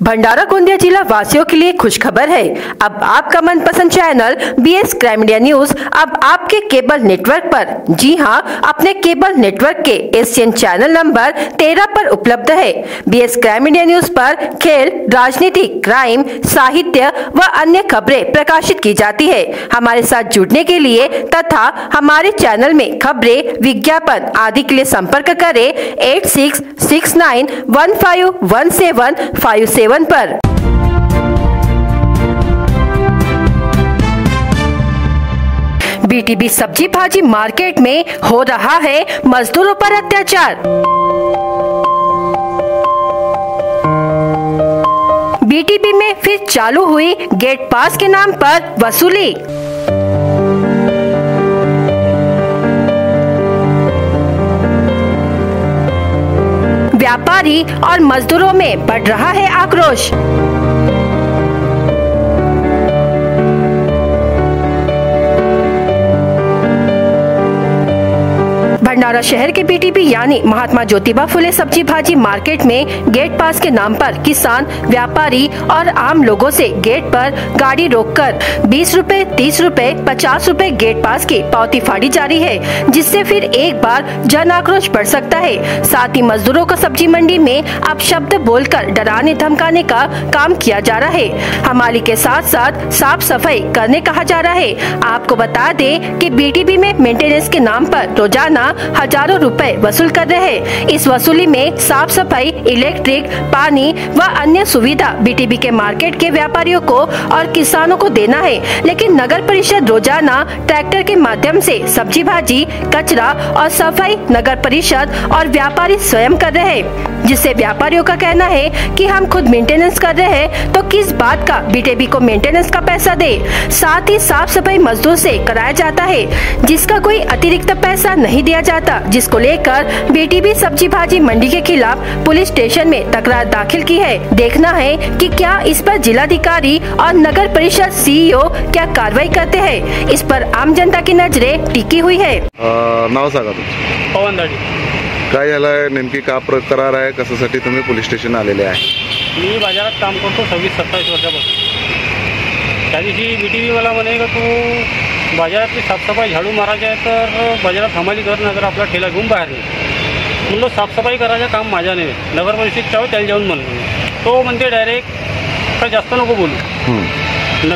भंडारा गोंदिया जिला वासियों के लिए खुशखबर है। अब आपका मनपसंद channel BS crime media news अब आपके केबल नेटवर्क पर, जी हां, अपने केबल नेटवर्क के एशियन चैनल नंबर 13 पर उपलब्ध है। BS क्राइम मीडिया न्यूज पर खेल, राजनीति, क्राइम, साहित्य व अन्य खबरें प्रकाशित की जाती है। हमारे साथ जुड़ने के लिए तथा हमारे चैनल में खबरें, विज्ञापन आदि के लिए संपर्क करें 8669151757 पर। BTB सब्जी भाजी मार्केट में हो रहा है मजदूरों पर अत्याचार। BTB में फिर चालू हुई गेट पास के नाम पर वसूली। व्यापारी और मजदूरों में बढ़ रहा है आक्रोश। भंडारा शहर के BTB यानी महात्मा ज्योतिबा फुले सब्जी भाजी मार्केट में गेट पास के नाम पर किसान, व्यापारी और आम लोगों से गेट पर गाड़ी रोककर 20 रुपए, 30 रुपए, 50 रुपए गेट पास की पावती फाड़ी जा रही है, जिससे फिर एक बार जन आक्रोश बढ़ सकता है। साथ ही मजदूरों को सब्जी मंडी में अब शब्द बोलकर डराने धमकाने का काम किया जा रहा है। हमाली के साथ साथ साफ सफाई करने कहा जा रहा है। आपको बता दें कि BTB में मेंटेनेंस के नाम पर रोजाना हजारों रुपए वसूल कर रहे हैं। इस वसूली में साफ सफाई, इलेक्ट्रिक, पानी व अन्य सुविधा BTB के मार्केट के व्यापारियों को और किसानों को देना है, लेकिन नगर परिषद रोजाना ट्रैक्टर के माध्यम से सब्जी भाजी, कचरा और सफाई नगर परिषद और व्यापारी स्वयं कर रहे हैं, जिससे व्यापारियों का कहना है कि हम खुद मेंटेनेंस कर रहे हैं तो किस बात का BTB को मेंटेनेंस का पैसा दे। साथ ही साफ सफाई मजदूर से कराया जाता है, जिसका कोई अतिरिक्त पैसा नहीं दिया जाता, जिसको लेकर BTB सब्जी भाजी मंडी के खिलाफ पुलिस स्टेशन में तकरार दाखिल की है। देखना है कि क्या इस पर जिलाधिकारी और नगर परिषद CEO क्या कार्रवाई करते हैं। इस पर आम जनता की नजरें टिकी हुई है। नाव सांगा तुमचं? पवन दाडी. काय झालंय नेमकी का तक्रार आहे, कशासाठी तुम्ही पोलीस स्टेशन आलेले आहे? मी बाजारात काम करतो 26-27 वर्षापासून. त्या दिवशी BTB मला म्हणे का तू बाजारातली साफसफाई झाडू मारायची आहे तर बाजारात हमाली कर, नगर आपला ठेला घेऊन बाहेर ये. म्हणलं साफसफाई करायचं काम माझ्या नाही, नगर परिषदच्या त्याला जाऊन म्हणलं. तो म्हणते डायरेक्ट का जास्त नको बोलू.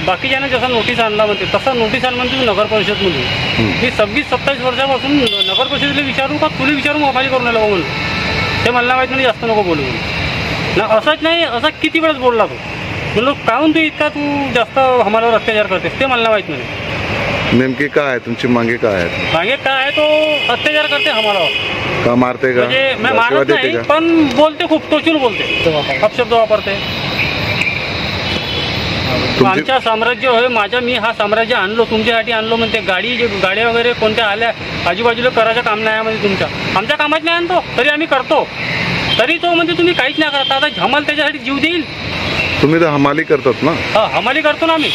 बाकीच्यानं जसा नोटीस आणला म्हणते तसा नोटीस आण म्हणते नगर परिषदमधून. मी 26-27 वर्षापासून नगर परिषदेला विचारू का तुला विचारू मोबाईल करून आलो म्हणून. ते मला माहीत नाही जास्त नको बोलू ना. असंच नाही, असा किती वेळेस बोलला तो. म्हणलो काहून तू इतका तू जास्त आम्हालावर अत्याचार करतेस ते मला माहीत नाही. नेमकी काय आहे तुमची मागे काय आहे? मागे काय आहे, तो अत्याचार करते आम्हाला. का मारते का? म्हणजे मी मारत नाही पण बोलते, खूप टोचून बोलते, अपशब्द वापरते. आमच्या साम्राज्य होय मी हा साम्राज्य आणलो तुमच्यासाठी आणलो म्हणते. गाड्या वगैरे कोणत्या आल्या आजूबाजूला करायचं काम नाही म्हणजे तुमच्या आमच्या कामात नाही आणतो तरी आम्ही करतो. तरी तो म्हणजे तुम्ही काहीच नाही करता. आता हमाल त्याच्यासाठी जीव देईल. तुम्ही तर हमाली करतात ना? हा, हमाली करतो ना आम्ही.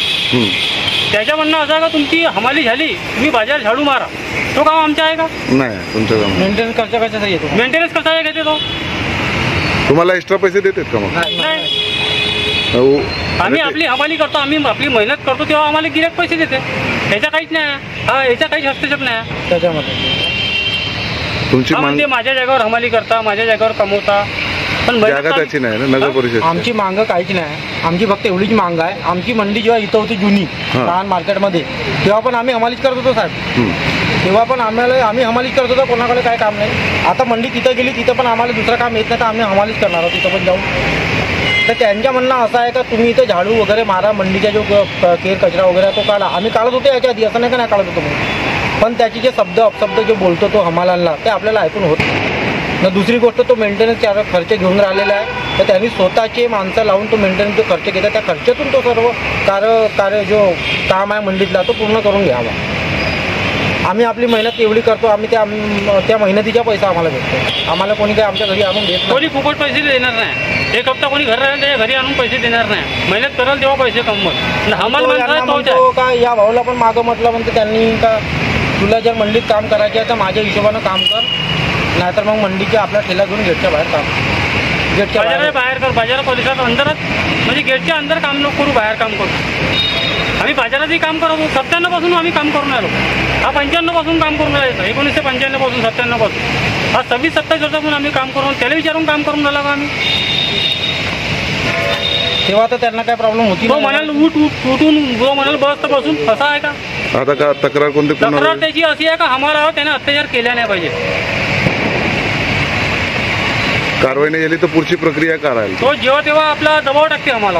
त्याच्या म्हणणं असं का तुमची हमाली झाली तुम्ही बाजार झाडू मारा, तो काम आमचा आहे का? नाही, तुमचं काम. मेंटेनन्स कशाचा येतो? मेंटेनन्स कसा घेते तो? तुम्हाला एक्स्ट्रा पैसे देतात का? मग नाही, आम्ही आपली हमाली करतो, आम्ही आपली मेहनत करतो तेव्हा आम्हाला गिऱ्हाईक पैसे देते. याचा काहीच नाही. हा, याचा काहीच हस्तक्षेप नाही त्याच्यामध्ये. तुमची म्हणजे माझ्या जागेवर हमाली करता, माझ्या जागेवर कमवता, पण जागा त्याची नाही ना नगर परिषद. आमची मांग काहीच नाही. आमची फक्त एवढीच मांग आहे. आमची मंडी जेव्हा इथं होती जुनी लहान मार्केटमध्ये, तेव्हा पण आम्ही हमालीच करत होतो साहेब. तेव्हा पण आम्ही हमालीच करत होतो, कोणाकडे काय काम नाही. आता मंडी तिथं गेली, तिथं पण आम्हाला दुसरं काम येत नाही तर आम्ही हमालीच करणार आहोत तिथं पण जाऊन. तर त्यांच्या म्हणणं असं आहे का तुम्ही इथं झाडू वगैरे मारा, मंडीचा जो केर कचरा वगैरे तो काढा. आम्ही काढत होतो याच्या आधी, असं नाही का नाही काढत होतो म्हणून. पण त्याची जे अपशब्द जो बोलतो तो हमालांना ते आपल्याला ऐकून होत ना. दुसरी गोष्ट तो मेंटेनन्स खर्च घेऊन राहिलेला आहे. तर त्यांनी स्वतःचे माणसं लावून तो मेंटेनन्स जो खर्च घेतात त्या खर्चातून तो सर्व कार्य जो काम आहे मंडीतला तो पूर्ण करून घ्यावा. आम्ही आपली मेहनत एवढी करतो, आम्ही त्या मेहनतीचा पैसा आम्हाला भेटतो. आम्हाला कोणी काही आमच्या घरी आणून देत नाही. कोणी फुकट पैसे देणार नाही. एक हप्ता कोणी घर राहिलं त्याच्या घरी आणून पैसे देणार नाही. मेहनत कराल तेव्हा पैसे कमवत. हमाल का या भाऊला पण मागं म्हटलं म्हणते त्यांनी का तुला जर मंडीत काम करायचं आहे तर माझ्या हिशोबानं काम कर, नाहीतर मग मंडीच्या आपला ठेला घेऊन गेटच्या बाहेर काम. गेटच्या बाजाराच्या बाहेर कर, बाजार परिसरात अंदरच, म्हणजे गेटच्या अंदर काम नको करू, बाहेर काम करू. आम्ही बाजारातही काम करतो. 97 पासून आम्ही काम करून राहिलो. हा 95 पासून काम करून राहिलो. 1995 पासून 97 पासून हा 26-27 वर्षापासून आम्ही काम करून, त्याला विचारून काम करून राहिला का आम्ही. तेव्हा तर त्यांना काय प्रॉब्लेम होती. तो म्हणाल उठून जो म्हणाल बस तर बसून, असं आहे का. आता का तक्रार कोणती तक्रार त्याची अशी आहे का आम्हाला त्याने अत्याचार केला नाही पाहिजे. कारवाई नाही झाली तर पुढची प्रक्रिया काय राहील. तो जेव्हा तेव्हा आपला दबाव टाकते आम्हाला.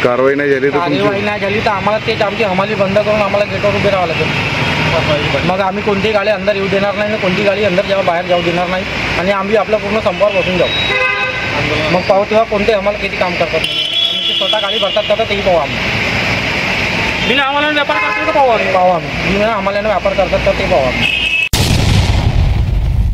कारवाई नाही झाली तर आम्हाला तेच आमची हमाली बंद करून आम्हाला गेटवर उभे राहावं लागेल. मग आम्ही कोणती गाडी अंदर येऊ देणार नाही, कोणती गाडी अंदर जेव्हा बाहेर जाऊ देणार नाही, आणि आम्ही आपला पूर्ण संपावर बसून जाऊ. मग पाहू तेव्हा कोणते आम्हाला किती काम करतात. ते स्वतः गाडी भरतात का तेही पाहू आम्ही. बिना आम्हाला व्यापार करतात का पाहू आम्ही. बिना आम्हाला व्यापार करतात का ते पाहू आम्ही.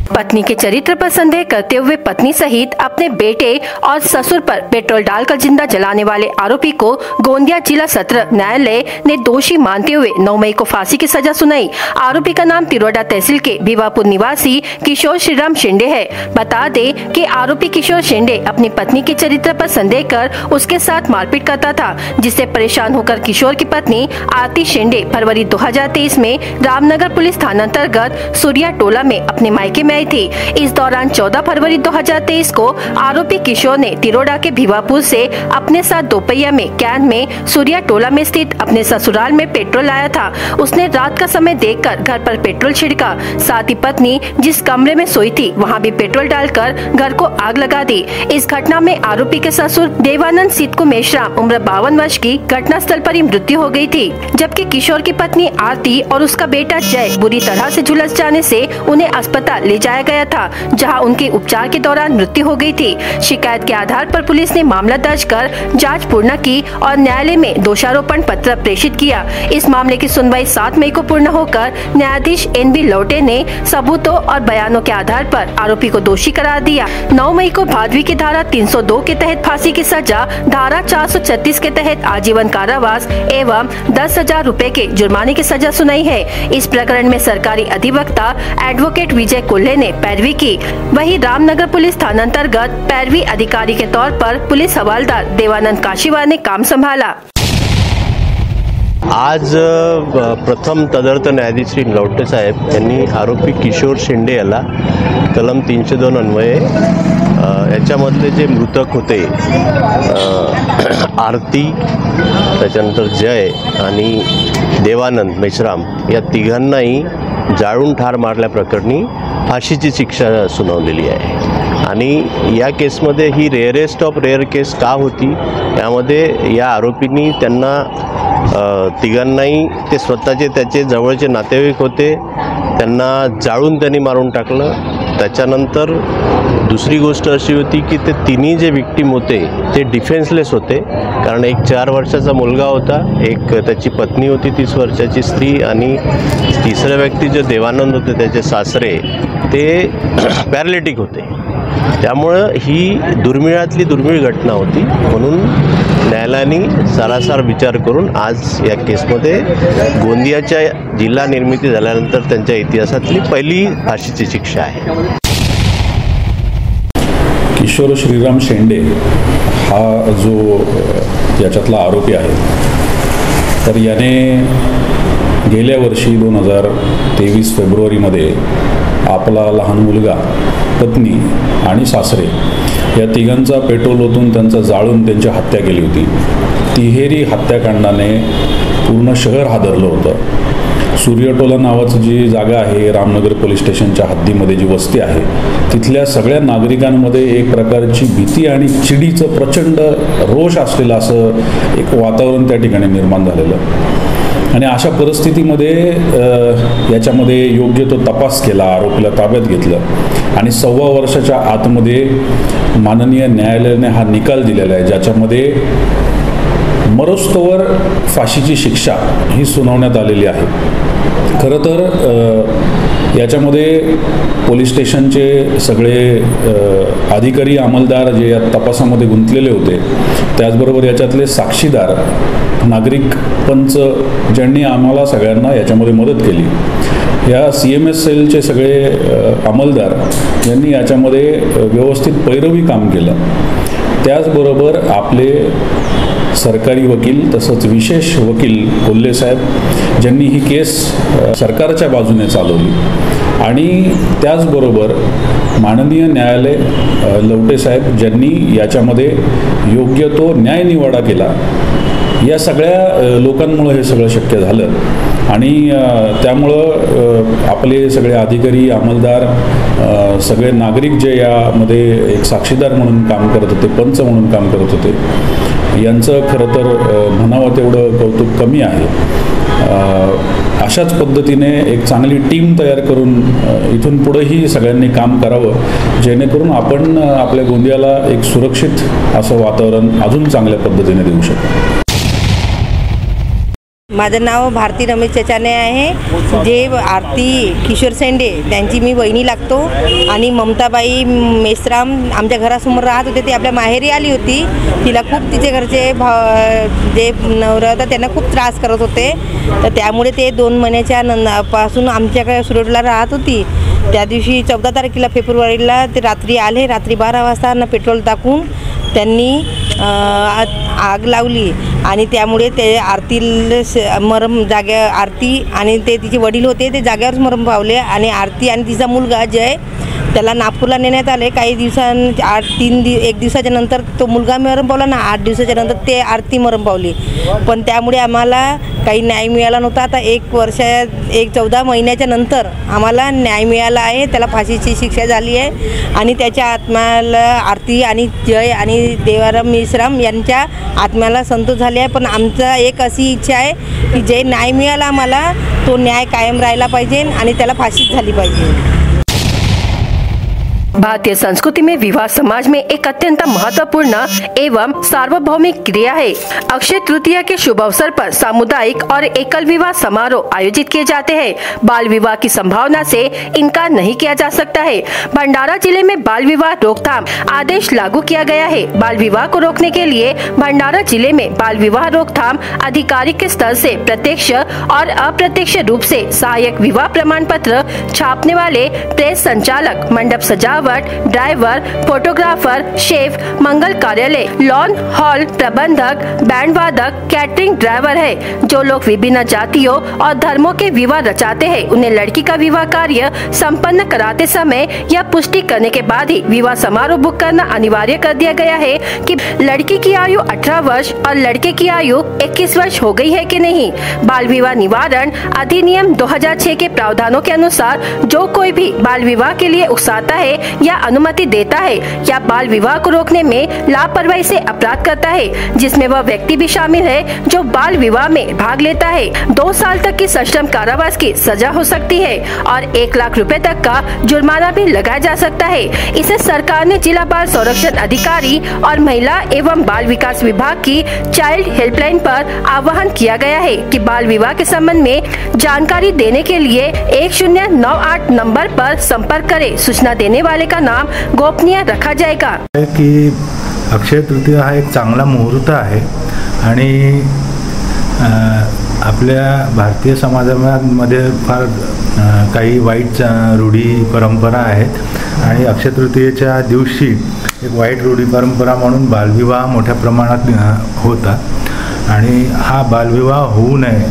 पत्नी के चरित्र पर संदेह करते हुए पत्नी सहित अपने बेटे और ससुर पर पेट्रोल डालकर जिंदा जलाने वाले आरोपी को गोंदिया जिला सत्र न्यायालय ने दोषी मानते हुए 9 मई को फांसी की सजा सुनाई। आरोपी का नाम तिरोडा तहसील के भिवापुर निवासी किशोर श्रीराम शिंदे है। बता दे कि आरोपी किशोर शिंदे अपनी पत्नी के चरित्र पर संदेह कर उसके साथ मारपीट करता था, जिससे परेशान होकर किशोर की पत्नी आरती शिंदे फरवरी 2023 में रामनगर पुलिस थाना अंतर्गत सूर्या टोला में अपने मायके में आई थी। इस दौरान 14 फरवरी 2023 को आरोपी किशोर ने तिरोडा के भिवापुर से अपने साथ दोपहिया में कैन में सूर्या टोला में स्थित अपने ससुराल में पेट्रोल लाया था। उसने रात का समय देखकर घर पर पेट्रोल छिड़का, साथ ही पत्नी जिस कमरे में सोई थी वहां भी पेट्रोल डालकर घर को आग लगा दी। इस घटना में आरोपी के ससुर देवानंद सितको मेश्राम उम्र 52 वर्ष की घटनास्थल पर ही मृत्यु हो गई थी, जबकि किशोर की पत्नी आरती और उसका बेटा जय बुरी तरह से झुलस जाने से उन्हें अस्पताल ले जाया गया था, जहां उनके उपचार के दौरान मृत्यु हो गई थी। शिकायत के आधार पर पुलिस ने मामला दर्ज कर जांच पूर्ण की और न्यायालय में दोषारोपण पत्र प्रेषित किया। इस मामले की सुनवाई 7 मई को पूर्ण होकर न्यायाधीश NB लौटे ने सबूतों और बयानों के आधार पर आरोपी को दोषी करार दिया। 9 मई को भादवी की धारा 302 के तहत फांसी की सजा, धारा 436 के तहत आजीवन कारावास एवं 10,000 रूपए के जुर्माने की सजा सुनाई है। इस प्रकरण में सरकारी अधिवक्ता एडवोकेट विजय कुल्ले ने पैरवी की। वहीं रामनगर पुलिस थाना अंतर्गत पैरवी अधिकारी के तौर पर पुलिस हवालदार देवानंद काशीवार ने काम संभाला। आज प्रथम तदर्थ न्यायाधीश श्री लवटे साहेब यांनी आरोपी किशोर शिंदे याला कलम 302 अन्वये याच्यामधले जे मृतक होते आरती, त्याच्यानंतर जय आणि देवानंद मेश्राम या तिघांनाही जाळून ठार मारल्याप्रकरणी फाशीची शिक्षा सुनावलेली आहे। आणि या केसमध्ये ही रेअरेस्ट ऑफ रेअर केस का होती, यामध्ये या आरोपींनी त्यांना तिघांनाही ते स्वतःचे त्याचे जवळचे नातेवाईक होते, त्यांना जाळून त्यांनी मारून टाकलं। त्याच्यानंतर दुसरी गोष्ट अशी होती की ते तिन्ही जे विक्टिम होते ते डिफेन्सलेस होते, कारण एक 4 वर्षाचा मुलगा होता, एक त्याची पत्नी होती 30 वर्षाची स्त्री, आणि तिसरे व्यक्ती जे देवानंद होते त्याचे सासरे ते पॅरालिटिक होते। त्यामुळं ही दुर्मिळातली दुर्मिळ घटना होती, म्हणून न्यायालयाने सारासार विचार करून आज या केसमध्ये गोंदियाच्या जिल्हा निर्मिती झाल्यानंतर त्यांच्या इतिहासातली पहिली फाशीची शिक्षा आहे। किशोर श्रीराम शेंडे हा जो याच्यातला आरोपी आहे, तर याने गेल्या वर्षी 2023 फेब्रुवारीमध्ये आपला लहान मुलगा, पत्नी आणि सासरे या तिघांचा पेट्रोल ओतून त्यांचा जाळून त्यांची हत्या केली होती। तिहेरी हत्याकांडाने पूर्ण शहर हादरलं होतं। सूर्यटोला नावाची जी जागा आहे, रामनगर पोलीस स्टेशनच्या हद्दीमध्ये जी वस्ती आहे, तिथल्या सगळ्या नागरिकांमध्ये एक प्रकारची भीती आणि चिडीचं प्रचंड रोष असलेलं असं एक वातावरण त्या ठिकाणी निर्माण झालेलं। आणि अशा परिस्थितीमध्ये याच्यामध्ये योग्य तो तपास केला, आरोपीला ताब्यात घेतलं आणि 1.25 वर्षाच्या आतमध्ये माननीय न्यायालयाने हा निकाल दिलेला आहे, ज्याच्यामध्ये मरोस्तवर फाशीची शिक्षा ही सुनावण्यात आलेली आहे। खरं तर याच्यामध्ये पोलीस स्टेशनचे सगळे अधिकारी अंमलदार जे या तपासामध्ये गुंतलेले होते, त्याचबरोबर याच्यातले साक्षीदार, नागरिक पंच, ज्यांनी आम्हाला सगळ्यांना याच्यामध्ये मदत केली, या CMS सेलचे सगळे अंमलदार यांनी याच्यामध्ये व्यवस्थित पैरवी काम केलं. त्याचबरोबर आपले सरकारी वकील तसंच विशेष वकील कोल्हे साहेब, ज्यांनी ही केस सरकारच्या बाजूने चालवली, आणि त्याचबरोबर माननीय न्यायालय लवटे साहेब, ज्यांनी याच्यामध्ये योग्य तो न्यायनिवाडा केला. या सगळ्या लोकांमुळे हे सगळं शक्य झालं. आणि त्यामुळं आपले सगळे अधिकारी, अंमलदार, सगळे नागरिक जे यामध्ये एक साक्षीदार म्हणून काम करत होते, पंच म्हणून काम करत होते, यांचं खरं तर म्हणावं तेवढं कौतुक कमी आहे. अशाच पद्धतीने एक चांगली टीम तयार करून इथून पुढेही सगळ्यांनी काम करावं, जेणेकरून आपण आपल्या गोंदियाला एक सुरक्षित असं वातावरण अजून चांगल्या पद्धतीने देऊ शकतो. माझं नाव भारती रमेश चचाने आहे. जे आरती किशोर शेंडे त्यांची मी वहिनी लागतो, आणि ममताबाई मेश्राम आमच्या घरासमोर राहत होते. ती आपल्या माहेरी आली होती. तिला खूप तिचे घरचे जे नवरा होता त्यांना खूप त्रास करत होते, तर त्यामुळे ते 2 महिन्याच्या पासून आमच्याकडे सुरतला राहत होती. त्या दिवशी 14 तारखेला फेब्रुवारीला ते रात्री आले. रात्री 12 वाजता पेट्रोल टाकून त्यांनी आग लावली, आणि त्यामुळे ते आरतीला मरण आरती आणि ते तिचे वडील होते ते जागेवरच मरण पावले. आणि आरती आणि तिचा मुलगा जय त्याला नागपूरला नेण्यात आले. काही एक दिवसाच्या नंतर तो मुलगा मरण पावला ना, 8 दिवसाच्या नंतर ते आरती मरण पावली. पण त्यामुळे आम्हाला काही न्याय मिळाला नव्हता. आता 14 महिन्याच्या नंतर आम्हाला न्याय मिळाला आहे. त्याला फाशीची शिक्षा झाली आहे, आणि त्याच्या आत्म्याला आरती आणि जय आणि देवाराम मेश्राम यांच्या आत्म्याला संतोष झाले आहे. पण आमचा एक अशी इच्छा आहे की जे न्याय मिळाला आम्हाला तो न्याय कायम राहिला पाहिजे, आणि त्याला फाशीच झाली पाहिजे. भारतीय संस्कृति में विवाह समाज में एक अत्यंत महत्वपूर्ण एवं सार्वभौमिक क्रिया है। अक्षय तृतीया के शुभ अवसर पर सामुदायिक और एकल विवाह समारोह आयोजित किए जाते हैं। बाल विवाह की संभावना से इनकार नहीं किया जा सकता है। भंडारा जिले में बाल विवाह रोकथाम आदेश लागू किया गया है। बाल विवाह को रोकने के लिए भंडारा जिले में बाल विवाह रोकथाम अधिकारी के स्तर से प्रत्यक्ष और अप्रत्यक्ष रूप से सहायक विवाह प्रमाण पत्र छापने वाले प्रेस संचालक, मंडप सजावट, ड्राइवर, फोटोग्राफर, शेफ, मंगल कार्यालय, लॉन हॉल प्रबंधक, बैंड वादक, कैटरिंग ड्राइवर है। जो लोग विभिन्न जातियों और धर्मों के विवाह रचाते हैं, उन्हें लड़की का विवाह कार्य संपन्न कराते समय यह पुष्टि करने के बाद ही विवाह समारोह बुक करना अनिवार्य कर दिया गया है कि लड़की की आयु 18 वर्ष और लड़के की आयु 21 वर्ष हो गई है कि नहीं। बाल विवाह निवारण अधिनियम 2006 के प्रावधानों के अनुसार जो कोई भी बाल विवाह के लिए उकसाता है या अनुमति देता है या बाल विवाह को रोकने में लापरवाही से अपराध करता है, जिसमें वह व्यक्ति भी शामिल है जो बाल विवाह में भाग लेता है, 2 साल तक की सश्रम कारावास की सजा हो सकती है और 1 लाख रुपए तक का जुर्माना भी लगाया जा सकता है। इसे सरकार ने जिला बाल संरक्षण अधिकारी और महिला एवं बाल विकास विभाग की चाइल्ड हेल्पलाइन पर आह्वान किया गया है कि बाल विवाह के संबंध में जानकारी देने के लिए 1098 नंबर पर संपर्क करें। सूचना देने वाले का नाम गोपनीय रखा जाएगा। की अक्षय तृतीया हा एक चांगला मुहूर्त आहे आणि आपल्या भारतीय समाजामध्ये फार काही वाईट रूढी परंपरा आहेत आणि अक्षय तृतीयेच्या दिवशी एक वाईट रूढी परंपरा म्हणून बालविवाह मोठ्या प्रमाणात होता आणि हा बालविवाह होऊ नये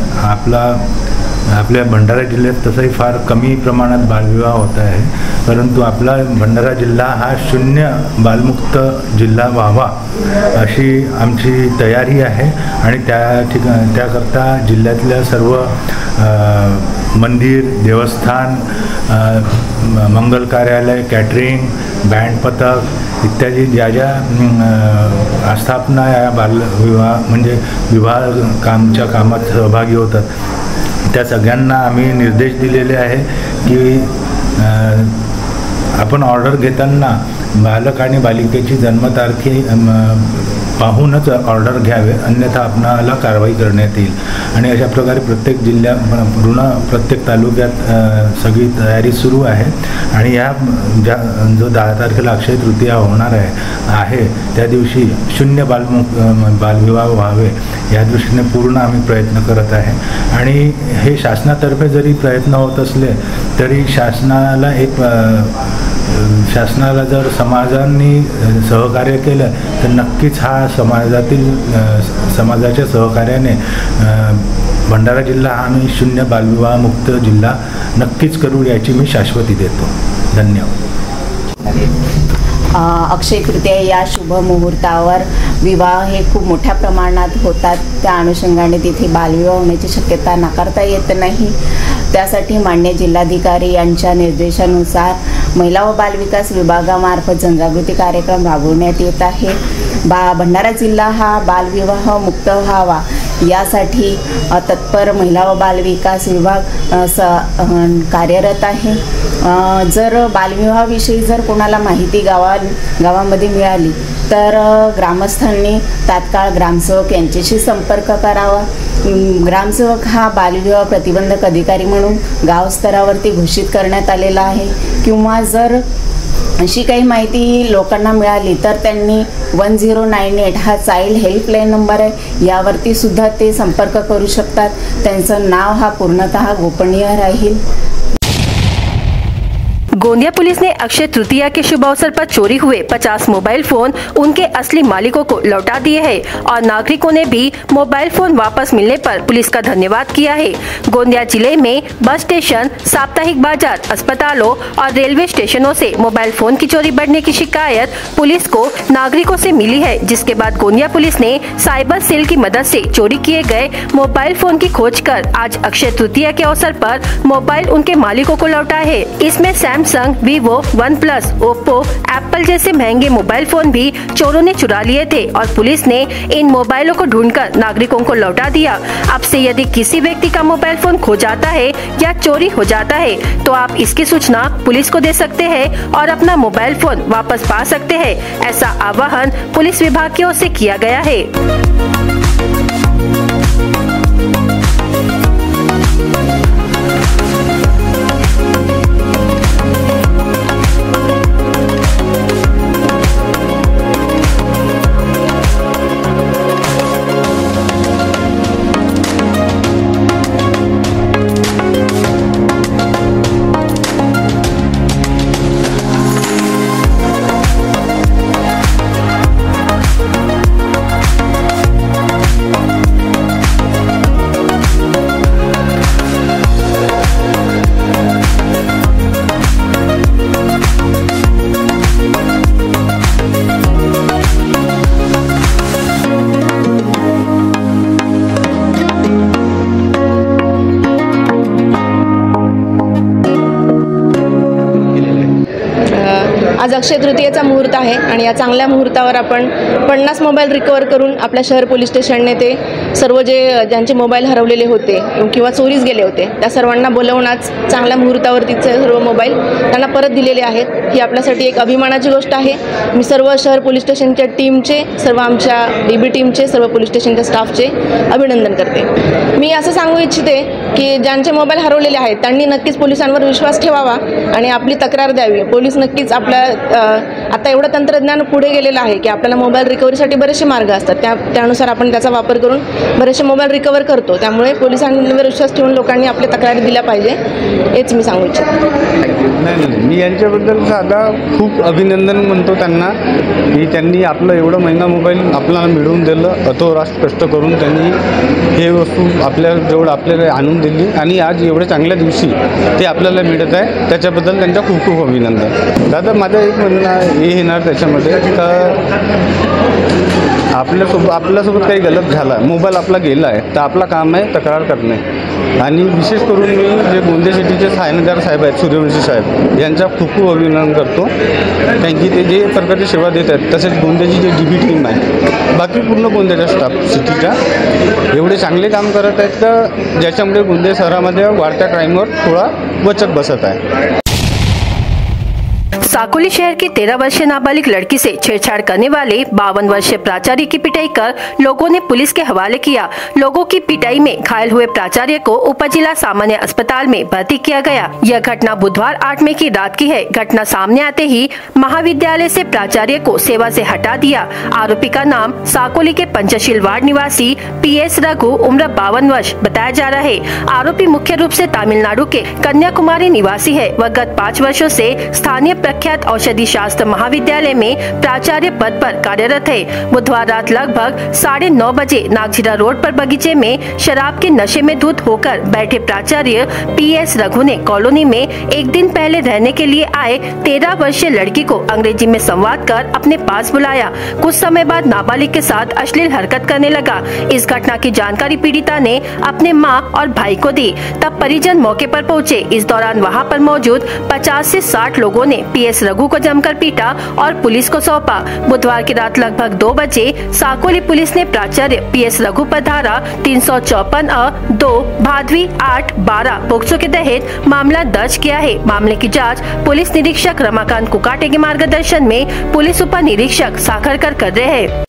आपल्या भंडारा जिल्ह्यात तसंही फार कमी प्रमाणात बालविवाह होत आहे, परंतु आपला भंडारा जिल्हा हा 0 बालमुक्त जिल्हा व्हावा अशी आमची तयारी आहे आणि त्याकरता जिल्ह्यातल्या सर्व मंदिर, देवस्थान, मंगल कार्यालय, कॅटरिंग, बँड पथक इत्यादी ज्या आस्थापना या बालविवाह म्हणजे विवाह कामात सहभागी होतात त्या सगळ्यांना आम्ही निर्देश दिलेले आहे की आपण ऑर्डर घेताना बालक आणि बालिकेची जन्मतारखी पाहूनच ऑर्डर घ्यावे, अन्यथा आपणाला कारवाई करण्यात येईल. आणि अशा प्रकारे प्रत्येक प्रत्येक तालुक्यात सगळी तयारी सुरू आहे. आणि या जो 10 तारखेला अक्षय तृतीया होणार आहे त्या दिवशी शून्य बालविवाह व्हावे या दृष्टीने पूर्ण आम्ही प्रयत्न करत आहे. आणि हे शासनातर्फे जरी प्रयत्न होत असले तरी शासनाला जर समाजांनी सहकार्य केलं तर नक्कीच हा समाजाच्या सहकार्याने भंडारा जिल्हा आम्ही शून्य बालविवाह मुक्त जिल्हा नक्कीच करू याची मी शाश्वती देतो. धन्यवाद. अक्षय तृतीया या शुभ मुहूर्तावर विवाह हे खूप मोठ्या प्रमाणात होतात. त्या अनुषंगाने तिथे बालविवाह होण्याची शक्यता नाकारता येत नाही. त्यासाठी माननीय जिल्हाधिकारी यांच्या निर्देशानुसार महिला व बालविकास विभागामार्फत जनजागृती कार्यक्रम राबवण्यात येत आहे. भंडारा जिल्हा हा बालविवाह मुक्त व्हावा यासाठी तत्पर महिला व बालविकास विभाग कार्यरत आहे. जर बालविवाहाविषयी जर कोणाला माहिती गावामध्ये मिळाली तर ग्रामस्थांनी तात्काळ ग्रामसेवक यांच्याशी संपर्क करावा. ग्रामसेवक हा बालविवाह प्रतिबंधक अधिकारी म्हणून गाव स्तरावरती घोषित करण्यात आलेला आहे. किंवा जर अशी काही माहिती लोकांना मिळाली तर त्यांनी 1098 हा चाइल्ड हेल्पलाईन नंबर आहे, यावरती सुद्धा ते संपर्क करू शकतात. त्यांचं नाव हा पूर्णतः गोपनीय राहील. गोंदिया पुलिस ने अक्षय तृतीया के शुभ अवसर पर चोरी हुए 50 मोबाइल फोन उनके असली मालिकों को लौटा दिए हैं और नागरिकों ने भी मोबाइल फोन वापस मिलने पर पुलिस का धन्यवाद किया है. गोंदिया जिले में बस स्टेशन, साप्ताहिक बाजार, अस्पतालों और रेलवे स्टेशनों से मोबाइल फोन की चोरी बढ़ने की शिकायत पुलिस को नागरिकों से मिली है, जिसके बाद गोंदिया पुलिस ने साइबर सेल की मदद से चोरी किए गए मोबाइल फोन की खोज कर आज अक्षय तृतीया के अवसर पर मोबाइल उनके मालिकों को लौटा है. इसमें Samsung, Vivo, OnePlus, Oppo, Apple जैसे महंगे मोबाइल फोन भी चोरों ने चुरा लिए थे और पुलिस ने इन मोबाइलों को ढूंढकर नागरिकों को लौटा दिया. अब से यदि किसी व्यक्ति का मोबाइल फोन खो जाता है या चोरी हो जाता है तो आप इसकी सूचना पुलिस को दे सकते हैं और अपना मोबाइल फोन वापस पा सकते हैं. ऐसा आह्वान पुलिस विभाग की ओर से किया गया है. आज अक्षय तृतीयेचा मुहूर्त आहे आणि या चांगल्या मुहूर्तावर आपण 50 मोबाईल रिकवर करून आपल्या शहर पोलीस स्टेशनने ते सर्व ज्यांचे मोबाईल हरवलेले होते किंवा चोरीस गेले होते त्या सर्वांना बोलवून आज चांगल्या मुहूर्तावर तिचे सर्व मोबाईल त्यांना परत दिलेले आहेत. ही आपल्यासाठी एक अभिमानाची गोष्ट आहे. मी सर्व शहर पोलीस स्टेशनच्या टीमचे, सर्व आमच्या DB टीमचे, सर्व पोलीस स्टेशनच्या स्टाफचे अभिनंदन करते. मी असं सांगू इच्छिते की ज्यांचे मोबाईल हरवलेले आहेत त्यांनी नक्कीच पोलिसांवर विश्वास ठेवावा आणि आपली तक्रार द्यावी. पोलीस नक्कीच आपल्या आता एवढं तंत्रज्ञान पुढे गेलेलं आहे की आपल्याला मोबाईल रिकव्हरीसाठी बरेचसे मार्ग असतात. त्यानुसार आपण त्याचा वापर करून बरेचसे मोबाईल रिकवर करतो. त्यामुळे पोलिसांवर विश्वास ठेवून लोकांनी आपल्या तक्रारी दिल्या पाहिजे, हेच मी सांगू इच्छिते. नाही, मी यांच्याबद्दल साधा खूप अभिनंदन म्हणतो त्यांना की त्यांनी आपलं एवढं महिना मोबाईल आपल्याला मिळवून दिलं. अतोरात कष्ट करून त्यांनी हे वस्तू आपल्याला आणून दिली आणि आज एवढ्या चांगल्या दिवशी ते आपल्याला मिळत आहे. त्याच्याबद्दल त्यांचा खूप खूप अभिनंदन. दादा माझं एक म्हणणं हे येणार त्याच्यामध्ये तर आपल्यासोबत काही गलत झाला, मोबाईल आपला गेला आहे तर आपला काम आहे तक्रार करणे. आणि विशेष करून मी जे गोंदिया सिटीचे ठाणेदार साहेब आहेत सूर्यवंशी साहेब यांचा खूप खूप अभिनंदन करतो. कारण की ते जे प्रकारची सेवा देत आहेत तसेच गोंदियाची जे DB टीम आहे बाकी पूर्ण गोंदियाचा स्टाफ सिटीचा एवढे चांगले काम करत आहेत तर ज्याच्यामुळे गोंदिया शहरामध्ये वाढत्या क्राईमवर थोडा वचक बसत आहे. साकोली शहर की 13 वर्षीय नाबालिग लड़की से छेड़छाड़ करने वाले 52 वर्षीय प्राचार्य की पिटाई कर लोगों ने पुलिस के हवाले किया। लोगों की पिटाई में घायल हुए प्राचार्य को उपजिला सामान्य अस्पताल में भर्ती किया गया। यह घटना बुधवार 8 मई की रात की है। घटना सामने आते ही महाविद्यालय से प्राचार्य को सेवा से हटा दिया। आरोपी का नाम साकोली के पंचशील वार्ड निवासी PS रघु उम्र 52 वर्ष बताया जा रहा है। आरोपी मुख्य रूप से तमिलनाडु के कन्याकुमारी निवासी है। वह गत 5 वर्षों से स्थानीय प्रख्यात औषधि शास्त्र महाविद्यालय में प्राचार्य पद पर कार्यरत है। बुधवार रात लगभग 9:30 बजे नागझीरा रोड पर बगीचे में शराब के नशे में धुत होकर बैठे प्राचार्य PS रघु ने कॉलोनी में एक दिन पहले रहने के लिए आए 13 वर्षीय लड़की को अंग्रेजी में संवाद कर अपने पास बुलाया। कुछ समय बाद नाबालिग के साथ अश्लील हरकत करने लगा। इस घटना की जानकारी पीड़िता ने अपने मां और भाई को दी। तब परिजन मौके पर पहुंचे। इस दौरान वहां पर मौजूद 50 से 60 लोगों ने PS रघु को जमकर पीटा और पुलिस को सौंपा। बुधवार की रात लगभग 2 बजे साकोली पुलिस ने प्राचार्य PS रघु पर धारा 354(2) भादवी 8-12 पोक्सो के तहत मामला दर्ज किया है। मामले की जांच पुलिस निरीक्षक रमाकांत कुकाटे के मार्गदर्शन में पुलिस उप निरीक्षक साखरकर कर रहे हैं।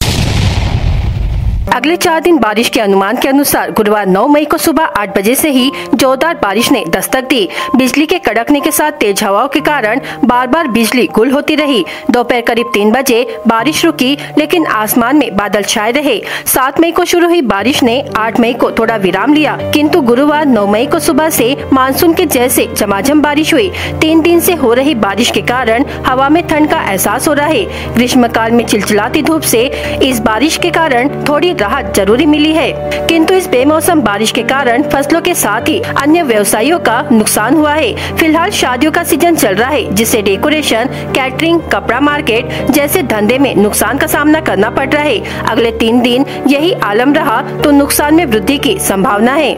अगले 4 दिन बारिश के अनुमान के अनुसार गुरुवार 9 मई को सुबह 8 बजे से ही जोरदार बारिश ने दस्तक दी। बिजली के कड़कने के साथ तेज हवाओं के कारण बार बार बिजली गुल होती रही। दोपहर करीब 3 बजे बारिश रुकी, लेकिन आसमान में बादल छाए रहे। 7 मई को शुरू हुई बारिश ने 8 मई को थोड़ा विराम लिया, किंतु गुरुवार 9 मई को सुबह से मानसून के जैसे झमाझम बारिश हुई। 3 दिन से हो रही बारिश के कारण हवा में ठंड का एहसास हो रहा है। ग्रीष्मकाल में चिलचिलाती धूप से इस बारिश के कारण थोड़ी राहत जरूरी मिली है, किंतु इस बेमौसम बारिश के कारण फसलों के साथ ही अन्य व्यवसायियों का नुकसान हुआ है। फिलहाल शादियों का सीजन चल रहा है, जिससे डेकोरेशन, कैटरिंग, कपड़ा मार्केट जैसे धंधे में नुकसान का सामना करना पड़ रहा है। अगले 3 दिन यही आलम रहा तो नुकसान में वृद्धि की संभावना है।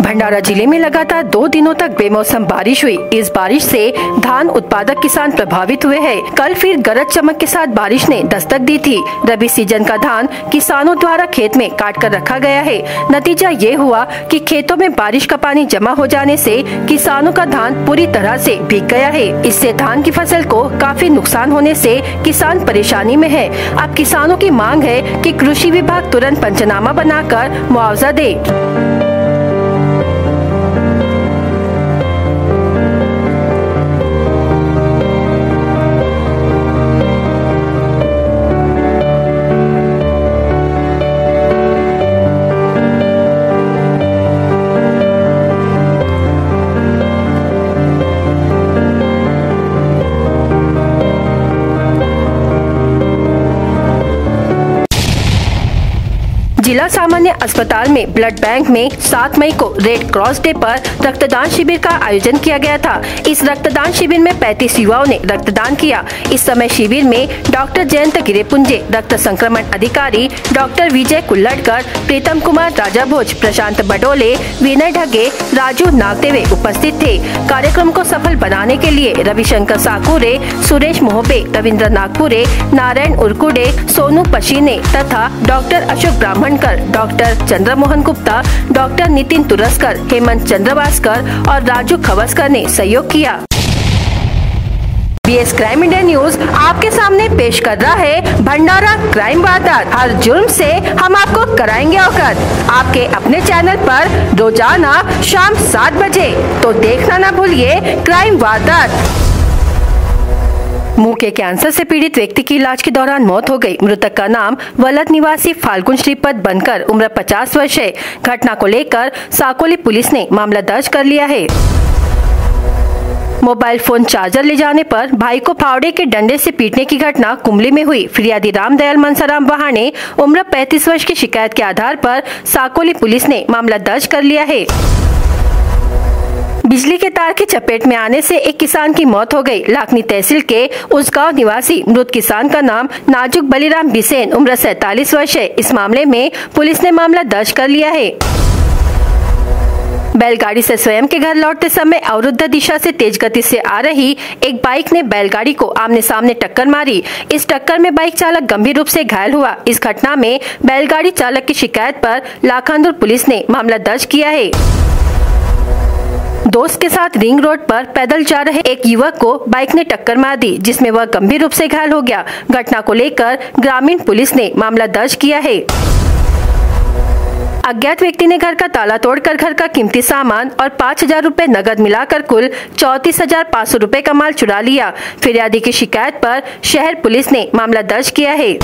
भंडारा जिले में लगातार 2 दिनों तक बेमौसम बारिश हुई। इस बारिश से धान उत्पादक किसान प्रभावित हुए हैं। कल फिर गरज चमक के साथ बारिश ने दस्तक दी थी। रबी सीजन का धान किसानों द्वारा खेत में काट कर रखा गया है। नतीजा ये हुआ कि खेतों में बारिश का पानी जमा हो जाने से किसानों का धान पूरी तरह से भीग गया है। इससे धान की फसल को काफी नुकसान होने से किसान परेशानी में है। अब किसानों की मांग है कि कृषि विभाग तुरंत पंचनामा बनाकर मुआवजा दे। जिला सामान्य अस्पताल में ब्लड बैंक में 7 मई को रेड क्रॉस डे पर रक्तदान शिविर का आयोजन किया गया था। इस रक्तदान शिविर में 35 युवाओं ने रक्तदान किया। इस समय शिविर में डॉक्टर जयंत गिरेपुंजे, रक्त संक्रमण अधिकारी डॉक्टर विजय कुल्लड़कर, प्रीतम कुमार राजा भोज, प्रशांत बडोले, विनय ढगे, राजू नागदेवे उपस्थित थे। कार्यक्रम को सफल बनाने के लिए रविशंकर साकुरे, सुरेश मोहबे, रविंद्र नागपुरे, नारायण उर्कुडे, सोनू पशीने तथा डॉक्टर अशोक ब्राह्मण, डॉक्टर चंद्रमोहन गुप्ता, डॉक्टर नितिन तुरस्कर, हेमंत चंद्रवास्कर और राजू खवस्कर ने सहयोग किया। BS क्राइम इंडिया न्यूज आपके सामने पेश कर रहा है भंडारा क्राइम वारदात। हर जुर्म से हम आपको कराएंगे अवगत। आपके अपने चैनल पर रोजाना शाम 7 बजे, तो देखना ना भूलिए क्राइम वारदात। मुंह के कैंसर से पीड़ित व्यक्ति की इलाज के दौरान मौत हो गई। मृतक का नाम वलद निवासी फाल्गुन श्रीपद बनकर, उम्र 50 वर्ष है। घटना को लेकर साकोली पुलिस ने मामला दर्ज कर लिया है। मोबाइल फोन चार्जर ले जाने पर भाई को फावड़े के डंडे से पीटने की घटना कुंबली में हुई। फिरियादी रामदयाल मनसाराम वहाने उम्र 35 वर्ष की शिकायत के आधार पर साकोली पुलिस ने मामला दर्ज कर लिया है। बिजली के तार की चपेट में आने से एक किसान की मौत हो गई। लाखनी तहसील के उस गांव निवासी मृत किसान का नाम नाजुक बलीराम बिसेन, उम्र 47 वर्ष है। इस मामले में पुलिस ने मामला दर्ज कर लिया है। बैलगाड़ी से स्वयं के घर लौटते समय अवरुद्ध दिशा से तेज गति से आ रही एक बाइक ने बैलगाड़ी को आमने सामने टक्कर मारी। इस टक्कर में बाइक चालक गंभीर रूप से घायल हुआ। इस घटना में बैलगाड़ी चालक की शिकायत पर लाखांदुर पुलिस ने मामला दर्ज किया है। दोस्त के साथ रिंग रोड पर पैदल जा रहे एक युवक को बाइक ने टक्कर मार दी, जिसमें वह गंभीर रूप से घायल हो गया। घटना को लेकर ग्रामीण पुलिस ने मामला दर्ज किया है। अज्ञात व्यक्ति ने घर का ताला तोड़कर घर का कीमती सामान और 5,000 रुपए नगद मिलाकर कुल 34,500 रुपए का माल चुरा लिया। फिरियादी की शिकायत पर शहर पुलिस ने मामला दर्ज किया है।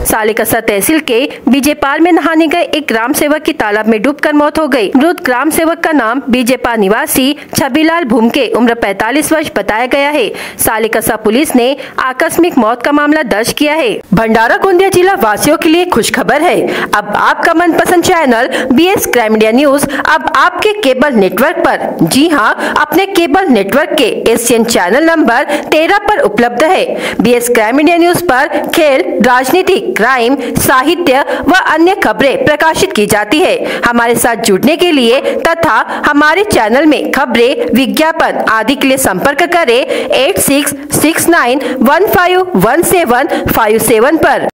सालेकसा तहसील के बीजेपाल में नहाने गए एक ग्राम सेवक की तालाब में डूबकर मौत हो गई। मृत ग्राम सेवक का नाम बीजेपाल निवासी छबीलाल भूमके उम्र 45 वर्ष बताया गया है। सालेकसा पुलिस ने आकस्मिक मौत का मामला दर्ज किया है। भंडारा गोंदिया जिला वासियों के लिए खुश खबर है। अब आपका मनपसंद channel BS crime media news अब आपके केबल नेटवर्क पर, जी हाँ, अपने केबल नेटवर्क के एशियन चैनल नंबर 13 पर उपलब्ध है। BS क्राइम मीडिया न्यूज पर खेल, राजनीति, क्राइम, साहित्य व अन्य खबरें प्रकाशित की जाती है। हमारे साथ जुड़ने के लिए तथा हमारे चैनल में खबरें, विज्ञापन आदि के लिए संपर्क करें 8669151757 पर।